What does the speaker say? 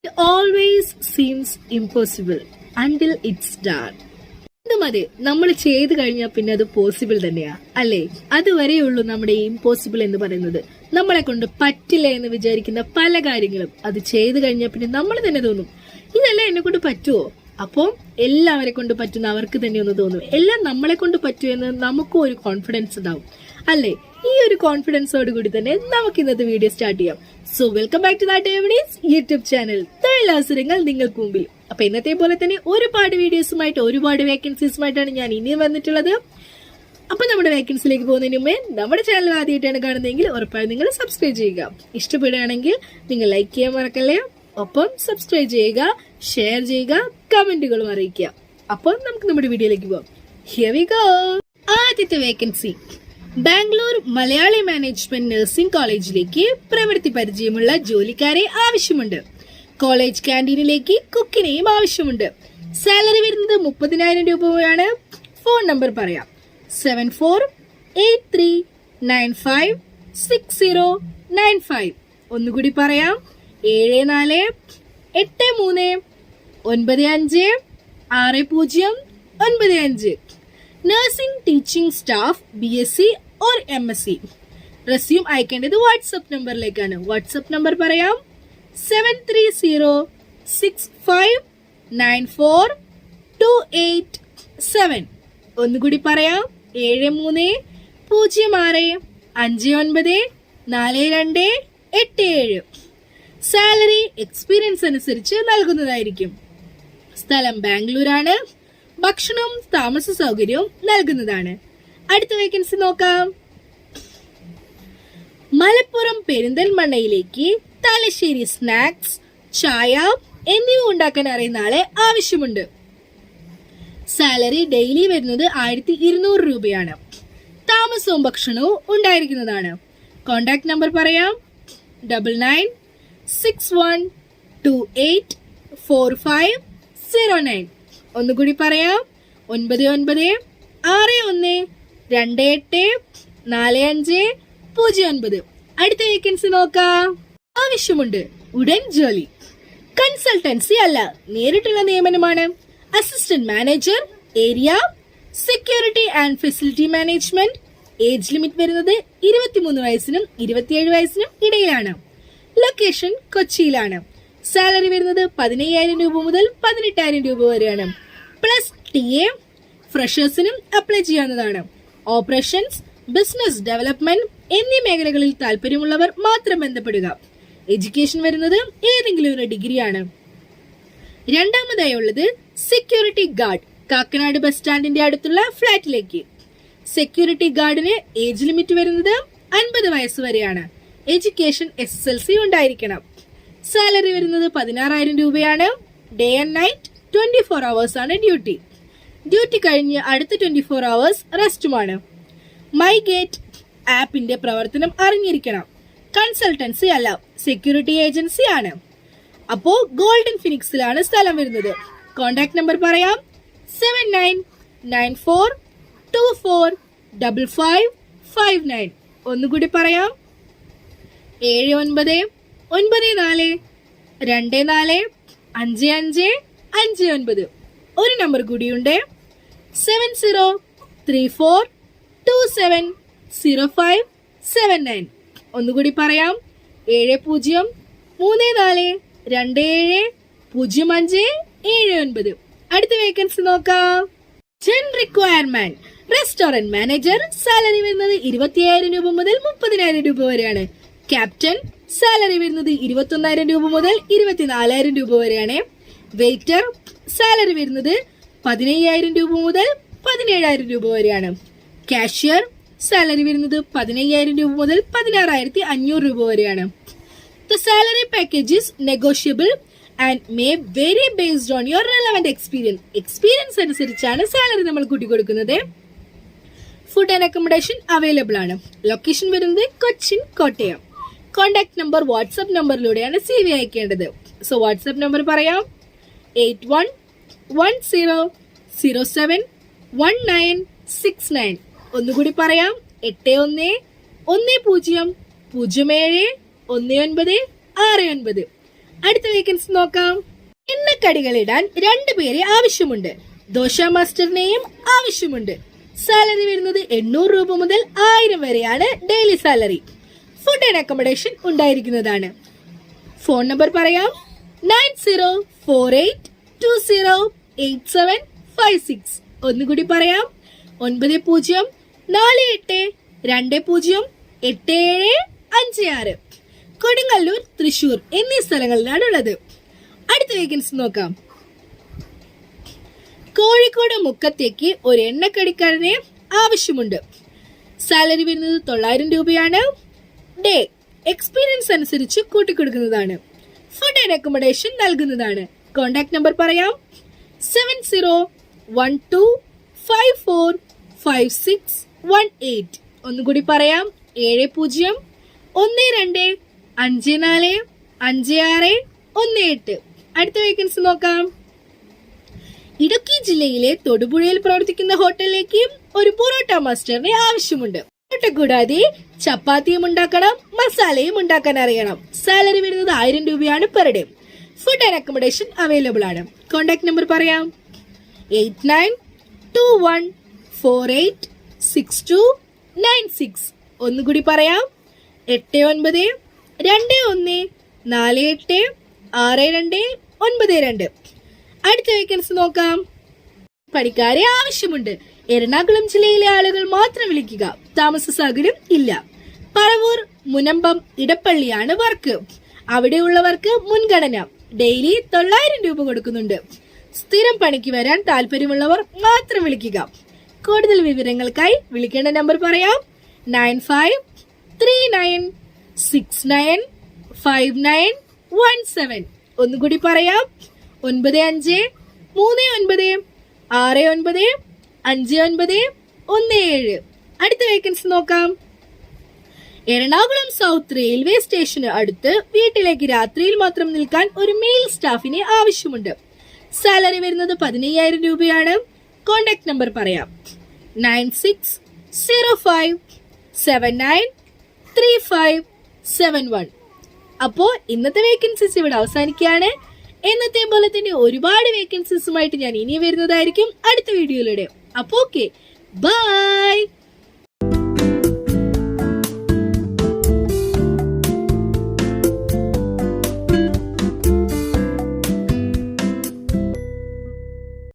It always seems impossible until it's done. മതി നമ്മൾ ചെയ്തു കഴിഞ്ഞാൽ പിന്നെ അത് പോസിബിൾ തന്നെയാ അല്ലേ? അതുവരെയുള്ളൂ നമ്മുടെ ഇമ്പോസിബിൾ എന്ന് പറയുന്നത്. നമ്മളെ കൊണ്ട് പറ്റില്ല എന്ന് വിചാരിക്കുന്ന പല കാര്യങ്ങളും അത് ചെയ്തു കഴിഞ്ഞാൽ പിന്നെ നമ്മൾ തന്നെ തോന്നും, ഇതെല്ലാം എന്നെ കൊണ്ട് പറ്റുമോ? അപ്പോൾ എല്ലാവരെ കൊണ്ട് പറ്റുന്ന അവർക്ക് തന്നെ ഒന്ന് തോന്നും, എല്ലാം നമ്മളെ കൊണ്ട് പറ്റുമോ എന്ന് നമുക്കും ഒരു കോൺഫിഡൻസ് ഉണ്ടാവും അല്ലേ? ഈ ഒരു കോൺഫിഡൻസോട് കൂടി തന്നെ നമുക്ക് ഇന്നത്തെ വീഡിയോ സ്റ്റാർട്ട് ചെയ്യാം. So welcome back to that evidence YouTube channel. തൊഴിലവസരങ്ങൾ നിങ്ങൾക്ക് മുമ്പിൽ. അപ്പൊ ഇന്നത്തെ പോലെ തന്നെ ഒരുപാട് വീഡിയോസുമായിട്ട് ഒരുപാട് വേക്കൻസീസുമായിട്ടാണ് ഞാൻ ഇനിയും വന്നിട്ടുള്ളത്. അപ്പൊ നമ്മുടെ വേക്കൻസിയിലേക്ക് പോകുന്നതിന് മുമ്പേ നമ്മുടെ ചാനൽ ആദ്യമായിട്ടാണ് കാണുന്നതെങ്കിൽ ഉറപ്പായും നിങ്ങൾ സബ്സ്ക്രൈബ് ചെയ്യുക. ഇഷ്ടപ്പെടുകയാണെങ്കിൽ നിങ്ങൾ ലൈക്ക് ചെയ്യാൻ മറക്കല്ലേ. ഒപ്പം സബ്സ്ക്രൈബ് ചെയ്യുക, ഷെയർ ചെയ്യുക, കമന്റുകളും അറിയിക്കുക. അപ്പോൾ നമുക്ക് നമ്മുടെ വീഡിയോയിലേക്ക് പോകാം. Here we go. ആദ്യത്തെ vacancy Bangalore Malayali management nursing കോളേജിലേക്ക് പ്രവൃത്തി പരിചയമുള്ള ജോലിക്കാരെ ആവശ്യമുണ്ട്. കോളേജ് ക്യാന്റീനിലേക്ക് കുക്കിനെയും ആവശ്യമുണ്ട്. സാലറി വരുന്നത് 30,000 രൂപയാണ്. ഫോൺ നമ്പർ പറയാം: 7483956095. ഒന്നുകൂടി പറയാം: 7483956095. Nursing teaching staff BSc or MSc. Resume അയക്കേണ്ടത് വാട്സ്ആപ്പ് നമ്പറിലേക്കാണ്. വാട്സ്ആപ്പ് നമ്പർ പറയാം: 7365942887. ഒന്നുകൂടി പറയാം: 7306594287. സാലറി എക്സ്പീരിയൻസ് അനുസരിച്ച് നൽകുന്നതായിരിക്കും. സ്ഥലം ബാംഗ്ലൂരാണ്. ഭക്ഷണവും താമസ സൗകര്യവും നൽകുന്നതാണ്. അടുത്ത വേക്കൻസി നോക്കാം. മലപ്പുറം പെരിന്തൽമണ്ണയിലേക്ക് തലശ്ശേരി സ്നാക്സ്, ചായ എന്നിവ ഉണ്ടാക്കാൻ അറിയുന്ന ആളെ ആവശ്യമുണ്ട്. സാലറി ഡെയിലി വരുന്നത് 1200 രൂപയാണ്. താമസവും ഭക്ഷണവും ഉണ്ടായിരിക്കുന്നതാണ്. കോണ്ടാക്ട് നമ്പർ പറയാം: 9961284509. ഒന്നുകൂടി പറയാം: 9961284509. അടുത്ത വേക്കൻസി നോക്കാം. ആവശ്യമുണ്ട്. ഉടൻ ജോലി. കൺസൾട്ടൻസി അല്ല, നേരിട്ടുള്ള നിയമനമാണ്. Assistant manager, area security and facility management. Age limit വരുന്നത് 23 വയസ്സിനും 27 വയസ്സിനും ഇടയിലാണ്. ലൊക്കേഷൻ കൊച്ചിയിലാണ്. സാലറി വരുന്നത് 15,000 രൂപ മുതൽ 18,000 രൂപ വരെയാണ്. പ്ലസ് TA ഫ്രഷേഴ്സിനും അപ്ലൈ ചെയ്യാവുന്നതാണ്. ഓപ്പറേഷൻസ്, ബിസിനസ് ഡെവലപ്മെന്റ് എന്നീ മേഖലകളിൽ താല്പര്യമുള്ളവർ മാത്രം ബന്ധപ്പെടുക. എഡ്യൂക്കേഷൻ വരുന്നത് ഏതെങ്കിലും ഒരു ഡിഗ്രിയാണ്. രണ്ടാമതായി ഉള്ളത് സെക്യൂരിറ്റി ഗാർഡ്. കാക്കനാട് ബസ് സ്റ്റാൻഡിന്റെ അടുത്തുള്ള ഫ്ളാറ്റിലേക്ക്. സെക്യൂരിറ്റി ഗാർഡിന് ഏജ് ലിമിറ്റ് വരുന്നത് 50 വയസ്സ് വരെയാണ്. എഡ്യൂക്കേഷൻ SSLC ഉണ്ടായിരിക്കണം. സാലറി വരുന്നത് 16,000 രൂപയാണ്. ഡേ ആൻഡ് നൈറ്റ് 24 അവേഴ്സ് ആണ് ഡ്യൂട്ടി. ഡ്യൂട്ടി കഴിഞ്ഞ് അടുത്ത 24 അവേഴ്സ് റെസ്റ്റുമാണ്. മൈ ഗേറ്റ് ആപ്പിന്റെ പ്രവർത്തനം അറിഞ്ഞിരിക്കണം. കൺസൾട്ടൻസി അല്ല, സെക്യൂരിറ്റി ഏജൻസി ആണ്. അപ്പോ ഗോൾഡൻ ഫിനിക്സിലാണ് സ്ഥലം വരുന്നത്. കോണ്ടാക്ട് നമ്പർ പറയാം: 7994245559. ഒന്നുകൂടി പറയാം: 7994245559. ഒരു നമ്പർ കൂടിയുണ്ട്: 7034270579. ഒന്നുകൂടി പറയാം: 7034270579. അടുത്ത വേക്കൻസി നോക്കാം. Jan requirement restaurant manager. Salary വരുന്നത് 25,000 രൂപ മുതൽ 30,000 രൂപ വരെയാണ്. ക്യാപ്റ്റൻ. സാലറി വരുന്നത് 21,000 രൂപ മുതൽ 24,000 രൂപ വരെയാണ്. വെയിറ്റർ. സാലറി വരുന്നത് 15,000 രൂപ മുതൽ 17,000 രൂപ വരെയാണ്. കാഷ്യർ. സാലറി വരുന്നത് 15,000 രൂപ മുതൽ 16,500 രൂപ വരെയാണ്. The salary package is negotiable and may vary based on your relevant experience. Experience അനുസരിച്ചാണ് സാലറി നമ്മൾ കൂട്ടി കൊടുക്കുന്നത്. ഫുഡ് ആൻഡ് അക്കോമഡേഷൻ അവൈലബിൾ ആണ്. ലൊക്കേഷൻ വരുന്നത് Cochin, Kottayam. Contact number WhatsApp നമ്പറിലൂടെയാണ് CV അയക്കേണ്ടത്. സോ വാട്സ്ആപ്പ് നമ്പർ പറയാം: 8110071969. ഒന്നുകൂടി പറയാം: 8110071969. അടുത്ത വേക്കൻസി നോക്കാം. എണ്ണക്കടികൾ ഇടാൻ 2 പേരെ ആവശ്യമുണ്ട്. ദോശ മാസ്റ്ററിനെയും ആവശ്യമുണ്ട്. സാലറി വരുന്നത് 800 രൂപ മുതൽ 1000 വരെയാണ് daily salary. Food and accommodation ഉണ്ടായിരിക്കുന്നതാണ്. ഫോൺ നമ്പർ പറയാം: 9048208756. ഒന്നുകൂടി പറയാം: 9048208756. കൊടുങ്ങല്ലൂർ, തൃശൂർ എന്നീ സ്ഥലങ്ങളിലാണ് ഉള്ളത്. അടുത്ത വേക്കൻസി നോക്കാം. കോഴിക്കോട് മുക്കത്തേക്ക് ഒരു എണ്ണക്കടിക്കാരനെ ആവശ്യമുണ്ട്. സാലറി വരുന്നത് 900 രൂപയാണ്. ഡേ എക്സ്പീരിയൻസ് അനുസരിച്ച് കൂട്ടിക്കൊടുക്കുന്നതാണ്. ഫുഡ് ആൻഡ് അക്കോമഡേഷൻ നൽകുന്നതാണ്. കോൺടാക്ട് നമ്പർ പറയാം: 7012545618. ഒന്നുകൂടി പറയാം: 7012545618. അടുത്ത വേക്കൻസി നോക്കാം. ഇടുക്കി ജില്ലയിലെ തൊടുപുഴയിൽ പ്രവർത്തിക്കുന്ന ഹോട്ടലിലേക്ക് ഒരു പൊറോട്ട മാസ്റ്ററിനെ ആവശ്യമുണ്ട്. പൊറോട്ട കൂടാതെ ചപ്പാത്തിയും ഉണ്ടാക്കണം, മസാലയും ഉണ്ടാക്കാൻ അറിയണം. സാലറി വരുന്നത് 1000 രൂപയാണ് per day. Food and accommodation available ആണ്. കോൺടാക്ട് നമ്പർ പറയാം: 8921486296. ഒന്നുകൂടി പറയാം: 8921486292. അടുത്ത വേക്കൻസി നോക്കാം. പണിക്കാരെ ആവശ്യമുണ്ട്. എറണാകുളം ജില്ലയിലെ ആളുകൾ മാത്രം വിളിക്കുക. താമസ സൗകര്യം ഇല്ല. പറവൂർ, മുനമ്പം, ഇടപ്പള്ളിയാണ് വർക്ക്. അവിടെയുള്ളവർക്ക് മുൻഗണന. ഡെയിലി 900 രൂപ കൊടുക്കുന്നുണ്ട്. സ്ഥിരം പണിക്ക് വരാൻ താല്പര്യമുള്ളവർ മാത്രം വിളിക്കുക. കൂടുതൽ വിവരങ്ങൾക്കായി വിളിക്കേണ്ട നമ്പർ പറയാം: 9539695917. ഒന്നുകൂടി പറയാം: 9539695917. അടുത്ത വേക്കൻസി നോക്കാം. എറണാകുളം സൗത്ത് റെയിൽവേ സ്റ്റേഷന് അടുത്ത് വീട്ടിലേക്ക് രാത്രിയിൽ മാത്രം നിൽക്കാൻ ഒരു മെയിൽ സ്റ്റാഫിനെ ആവശ്യമുണ്ട്. സാലറി വരുന്നത് 15000 രൂപയാണ്. കോൺടാക്ട് നമ്പർ പറയാം: 9605793571. അപ്പോ ഇന്നത്തെ വേക്കൻസീസ് ഇവിടെ അവസാനിക്കുകയാണ്. എന്നത്തെ പോലെ തന്നെ ഒരുപാട് വേക്കൻസീസുമായിട്ട് ഞാൻ ഇനി വരുന്നതായിരിക്കും അടുത്ത വീഡിയോയിലൂടെ. അപ്പോ ഓക്കെ, ബൈ.